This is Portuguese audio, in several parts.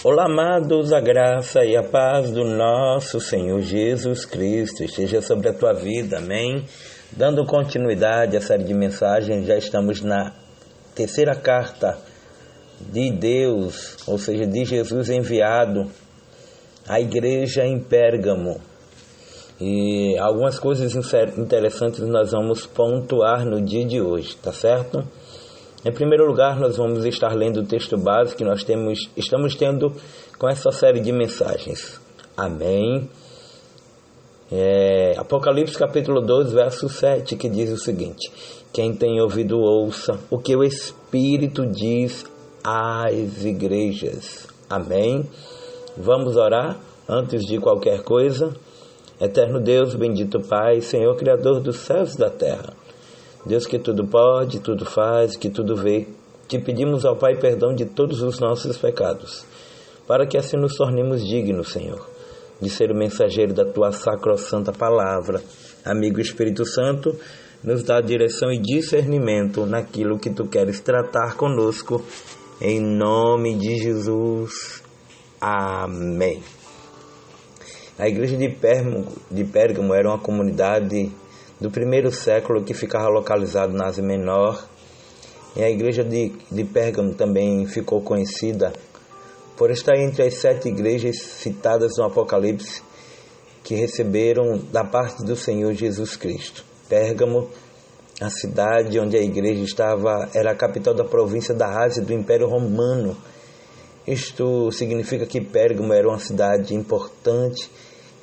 Olá, amados, a graça e a paz do nosso Senhor Jesus Cristo esteja sobre a tua vida, amém? Dando continuidade à série de mensagens, já estamos na terceira carta de Deus, ou seja, de Jesus enviado à igreja em Pérgamo. E algumas coisas interessantes nós vamos pontuar no dia de hoje, tá certo? Em primeiro lugar, nós vamos estar lendo o texto base que nós estamos tendo com essa série de mensagens. Amém? Apocalipse capítulo 12, verso 7, que diz o seguinte: quem tem ouvido ouça o que o Espírito diz às igrejas. Amém? Vamos orar antes de qualquer coisa. Eterno Deus, bendito Pai, Senhor Criador dos céus e da terra, Deus que tudo pode, tudo faz, que tudo vê, te pedimos ao Pai perdão de todos os nossos pecados, para que assim nos tornemos dignos, Senhor, de ser o mensageiro da Tua sacrossanta palavra. Amigo Espírito Santo, nos dá direção e discernimento naquilo que Tu queres tratar conosco, em nome de Jesus. Amém. A igreja de Pérgamo era uma comunidade do primeiro século que ficava localizado na Ásia Menor. E a igreja de Pérgamo também ficou conhecida por estar entre as 7 igrejas citadas no Apocalipse que receberam da parte do Senhor Jesus Cristo. Pérgamo, a cidade onde a igreja estava, era a capital da província da Ásia do Império Romano. Isto significa que Pérgamo era uma cidade importante,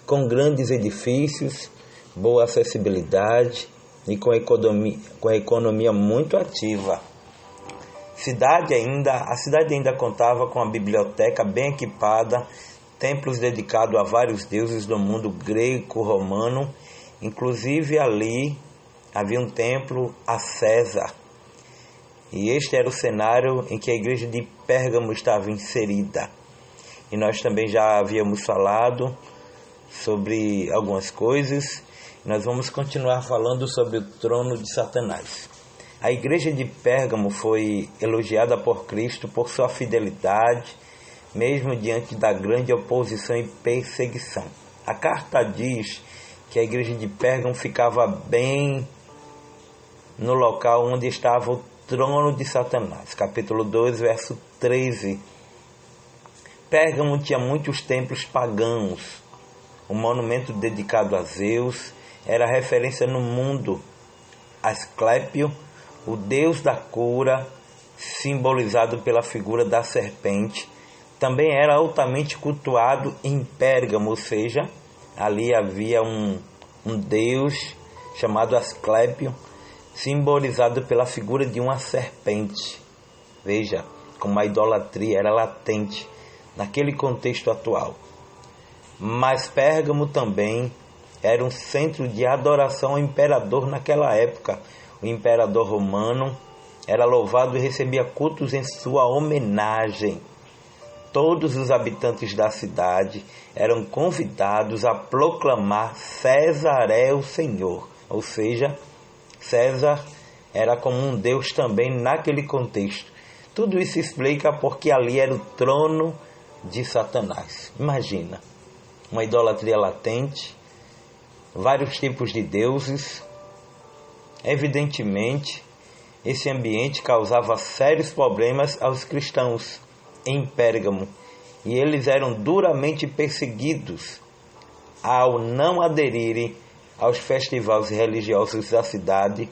com grandes edifícios, boa acessibilidade e com economia muito ativa. A cidade ainda contava com a biblioteca bem equipada, templos dedicados a vários deuses do mundo greco-romano. Inclusive ali havia um templo a César. E este era o cenário em que a igreja de Pérgamo estava inserida. E nós também já havíamos falado sobre algumas coisas. Nós vamos continuar falando sobre o trono de Satanás. A igreja de Pérgamo foi elogiada por Cristo por sua fidelidade, mesmo diante da grande oposição e perseguição. A carta diz que a igreja de Pérgamo ficava bem no local onde estava o trono de Satanás. Capítulo 2, verso 13. Pérgamo tinha muitos templos pagãos. Um monumento dedicado a Zeus era referência no mundo. Asclépio, o deus da cura, simbolizado pela figura da serpente, também era altamente cultuado em Pérgamo, ou seja, ali havia um deus chamado Asclépio, simbolizado pela figura de uma serpente. Veja como a idolatria era latente naquele contexto atual. Mas Pérgamo também era um centro de adoração ao imperador naquela época. O imperador romano era louvado e recebia cultos em sua homenagem. Todos os habitantes da cidade eram convidados a proclamar César é o Senhor. Ou seja, César era como um deus também naquele contexto. Tudo isso explica porque ali era o trono de Satanás. Imagina, uma idolatria latente, vários tipos de deuses. Evidentemente, esse ambiente causava sérios problemas aos cristãos em Pérgamo, e eles eram duramente perseguidos ao não aderirem aos festivais religiosos da cidade.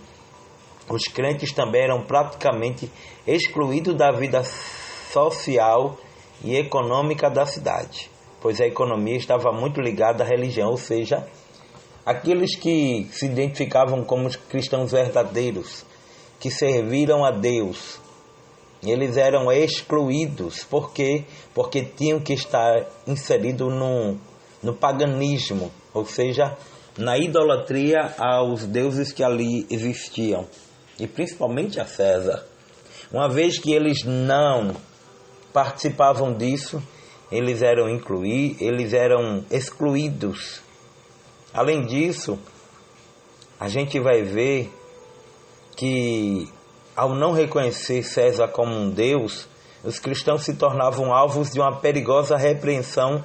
Os crentes também eram praticamente excluídos da vida social e econômica da cidade, pois a economia estava muito ligada à religião, ou seja, aqueles que se identificavam como cristãos verdadeiros, que serviram a Deus, eles eram excluídos. Por quê? Porque tinham que estar inseridos no paganismo, ou seja, na idolatria aos deuses que ali existiam, e principalmente a César. Uma vez que eles não participavam disso, eles eram excluídos. Além disso, a gente vai ver que, ao não reconhecer César como um deus, os cristãos se tornavam alvos de uma perigosa repreensão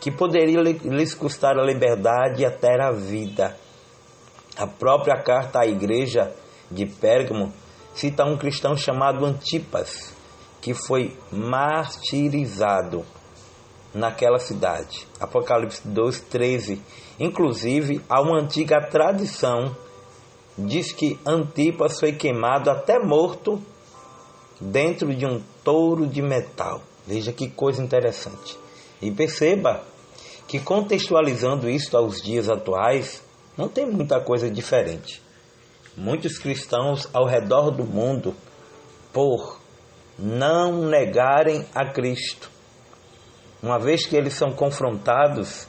que poderia lhes custar a liberdade e até a vida. A própria carta à igreja de Pérgamo cita um cristão chamado Antipas, que foi martirizado naquela cidade. Apocalipse 2:13. Inclusive, há uma antiga tradição, diz que Antipas foi queimado até morto dentro de um touro de metal. Veja que coisa interessante. E perceba que, contextualizando isso aos dias atuais, não tem muita coisa diferente. Muitos cristãos ao redor do mundo, por não negarem a Cristo, uma vez que eles são confrontados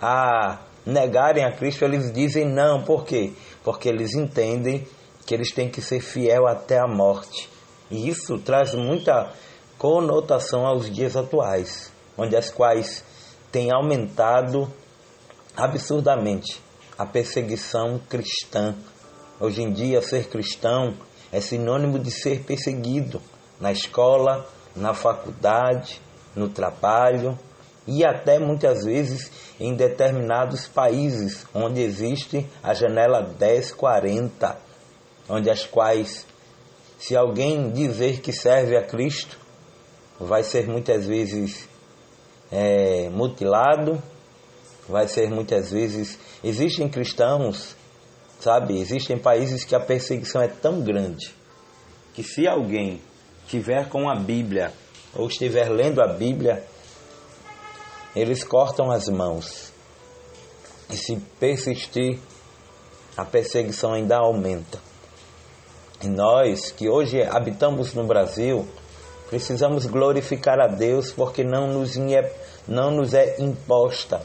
a negarem a Cristo, eles dizem não. Por quê? Porque eles entendem que eles têm que ser fiel até a morte. E isso traz muita conotação aos dias atuais, onde as quais tem aumentado absurdamente a perseguição cristã. Hoje em dia, ser cristão é sinônimo de ser perseguido na escola, na faculdade, no trabalho e até muitas vezes em determinados países onde existe a janela 1040, onde as quais, se alguém dizer que serve a Cristo, vai ser muitas vezes mutilado, vai ser muitas vezes... Existem cristãos, sabe? Existem países que a perseguição é tão grande que, se alguém estiver com a Bíblia ou estiver lendo a Bíblia, eles cortam as mãos. E se persistir, a perseguição ainda aumenta. E nós, que hoje habitamos no Brasil, precisamos glorificar a Deus, porque não nos é imposta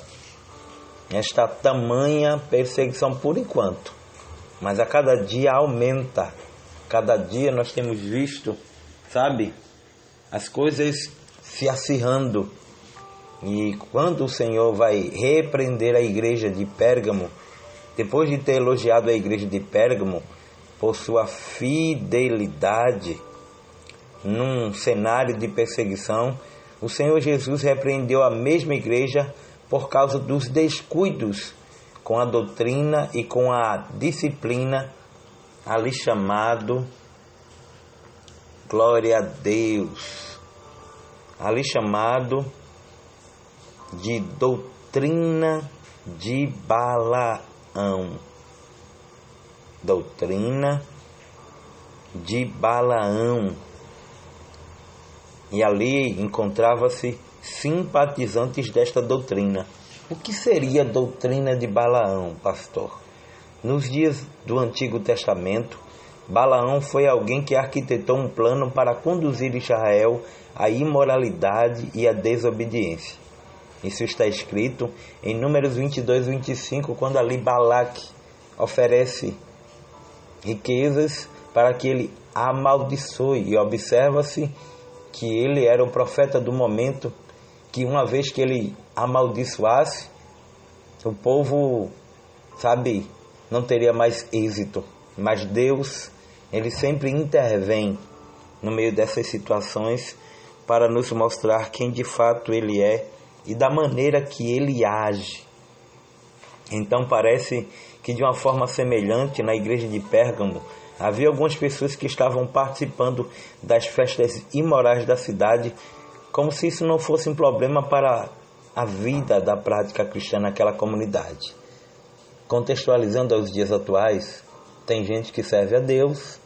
esta tamanha perseguição por enquanto. Mas a cada dia aumenta. Cada dia nós temos visto, sabe, as coisas se acirrando. E quando o Senhor vai repreender a igreja de Pérgamo, depois de ter elogiado a igreja de Pérgamo por sua fidelidade num cenário de perseguição, o Senhor Jesus repreendeu a mesma igreja por causa dos descuidos com a doutrina e com a disciplina ali chamado, glória a Deus, ali chamado de doutrina de Balaão. Doutrina de Balaão. E ali encontrava-se simpatizantes desta doutrina. O que seria a doutrina de Balaão, pastor? Nos dias do Antigo Testamento, Balaão foi alguém que arquitetou um plano para conduzir Israel à imoralidade e à desobediência. Isso está escrito em Números 22:25, quando ali Balaque oferece riquezas para que ele amaldiçoe. E observa-se que ele era o profeta do momento, que uma vez que ele amaldiçoasse, o povo, sabe, não teria mais êxito. Mas Deus, ele sempre intervém no meio dessas situações para nos mostrar quem de fato ele é e da maneira que ele age. Então parece que de uma forma semelhante na igreja de Pérgamo havia algumas pessoas que estavam participando das festas imorais da cidade, como se isso não fosse um problema para a vida da prática cristã naquela comunidade. Contextualizando aos dias atuais, tem gente que serve a Deus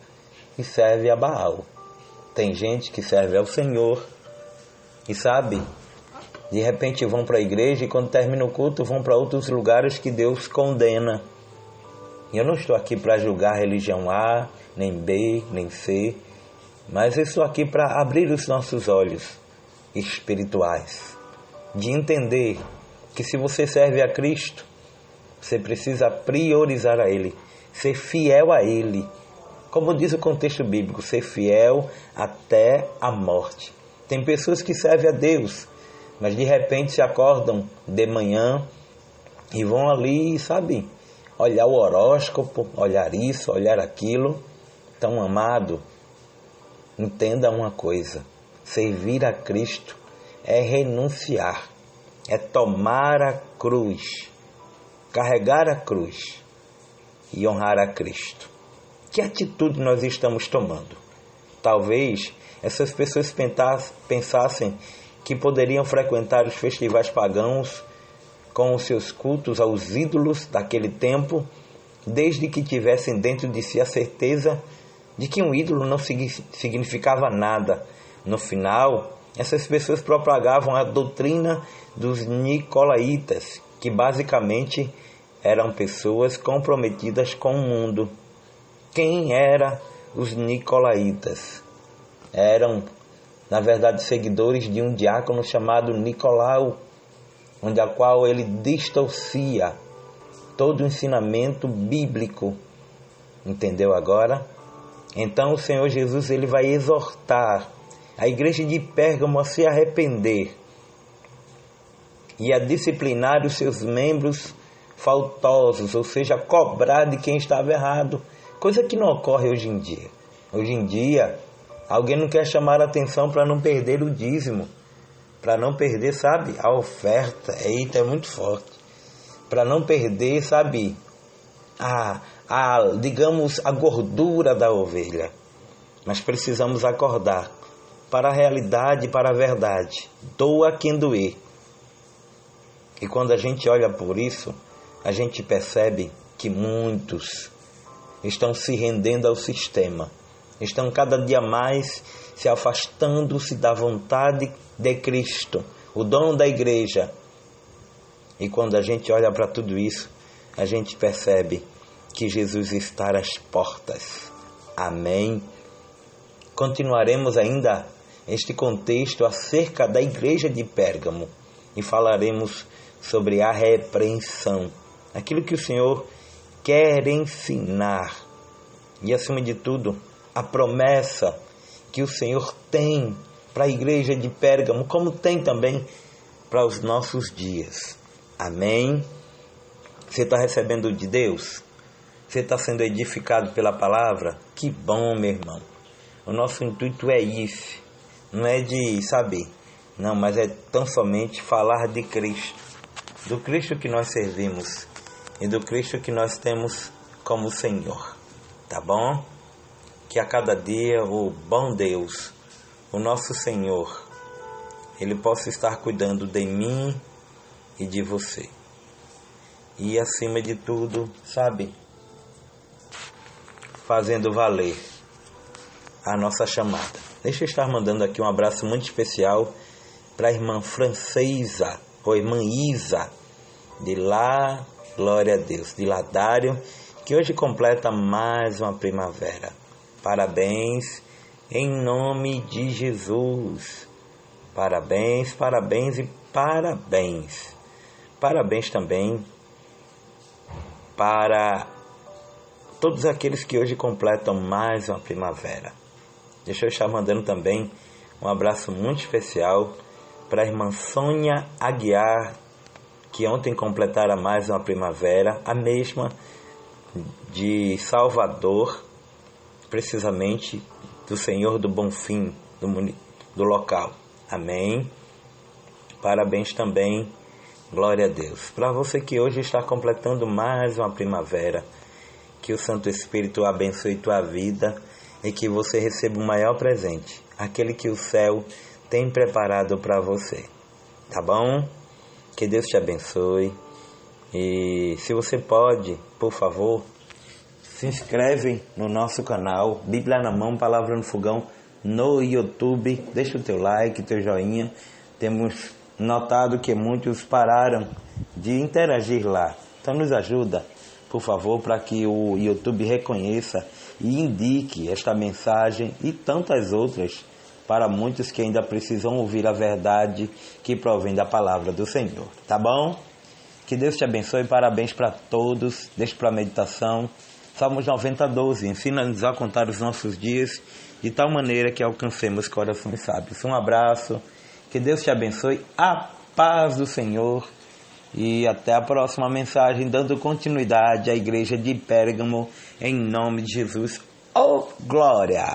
e serve a Baal. Tem gente que serve ao Senhor e, sabe, de repente vão para a igreja e quando termina o culto vão para outros lugares que Deus condena. E eu não estou aqui para julgar a religião A, nem B, nem C, mas eu estou aqui para abrir os nossos olhos espirituais, de entender que se você serve a Cristo, você precisa priorizar a Ele, ser fiel a Ele. Como diz o contexto bíblico, ser fiel até a morte. Tem pessoas que servem a Deus, mas de repente se acordam de manhã e vão ali, sabe, olhar o horóscopo, olhar isso, olhar aquilo. Então, amado, entenda uma coisa. Servir a Cristo é renunciar, é tomar a cruz, carregar a cruz e honrar a Cristo. Que atitude nós estamos tomando? Talvez essas pessoas pensassem que poderiam frequentar os festivais pagãos com os seus cultos aos ídolos daquele tempo, desde que tivessem dentro de si a certeza de que um ídolo não significava nada. No final, essas pessoas propagavam a doutrina dos nicolaítas, que basicamente eram pessoas comprometidas com o mundo. Quem eram os nicolaítas? Eram, na verdade, seguidores de um diácono chamado Nicolau, onde a qual ele distorcia todo o ensinamento bíblico. Entendeu agora? Então o Senhor Jesus ele vai exortar a igreja de Pérgamo a se arrepender e a disciplinar os seus membros faltosos, ou seja, cobrar de quem estava errado, coisa que não ocorre hoje em dia. Hoje em dia, alguém não quer chamar a atenção para não perder o dízimo, para não perder, sabe, a oferta. Eita, é muito forte. Para não perder, sabe, digamos, a gordura da ovelha. Mas precisamos acordar para a realidade, para a verdade. Doa quem doer. E quando a gente olha por isso, a gente percebe que muitos estão se rendendo ao sistema. Estão cada dia mais se afastando-se da vontade de Cristo, o dono da igreja. E quando a gente olha para tudo isso, a gente percebe que Jesus está às portas. Amém? Continuaremos ainda este contexto acerca da igreja de Pérgamo e falaremos sobre a repreensão, aquilo que o Senhor quer ensinar e, acima de tudo, a promessa que o Senhor tem para a igreja de Pérgamo, como tem também para os nossos dias. Amém? Você está recebendo de Deus? Você está sendo edificado pela palavra? Que bom, meu irmão. O nosso intuito é isso. Não é de saber. Não, mas é tão somente falar de Cristo. Do Cristo que nós servimos. E do Cristo que nós temos como Senhor. Tá bom? Que a cada dia o bom Deus, o nosso Senhor, Ele possa estar cuidando de mim e de você. E acima de tudo, sabe, fazendo valer a nossa chamada. Deixa eu estar mandando aqui um abraço muito especial para a irmã Francesa, ou irmã Isa, de lá, glória a Deus, de Ladário, que hoje completa mais uma primavera. Parabéns, em nome de Jesus. Parabéns, parabéns e parabéns. Parabéns também para todos aqueles que hoje completam mais uma primavera. Deixa eu estar mandando também um abraço muito especial para a irmã Sônia Aguiar, que ontem completara mais uma primavera, a mesma de Salvador, precisamente do Senhor do Bonfim, do local. Amém? Parabéns também, glória a Deus. Para você que hoje está completando mais uma primavera, que o Santo Espírito abençoe tua vida e que você receba o maior presente, aquele que o céu tem preparado para você. Tá bom? Que Deus te abençoe. E se você pode, por favor, se inscreve no nosso canal Bíblia na Mão, Palavra no Fogão no YouTube. Deixa o teu like, teu joinha. Temos notado que muitos pararam de interagir lá. Então nos ajuda, por favor, para que o YouTube reconheça e indique esta mensagem e tantas outras para muitos que ainda precisam ouvir a verdade que provém da palavra do Senhor. Tá bom? Que Deus te abençoe. Parabéns para todos. Deixa para a meditação. Salmos 90:12. Ensina-nos a contar os nossos dias de tal maneira que alcancemos corações sábios. Um abraço. Que Deus te abençoe. A paz do Senhor. E até a próxima mensagem, dando continuidade à igreja de Pérgamo, em nome de Jesus. Oh, glória!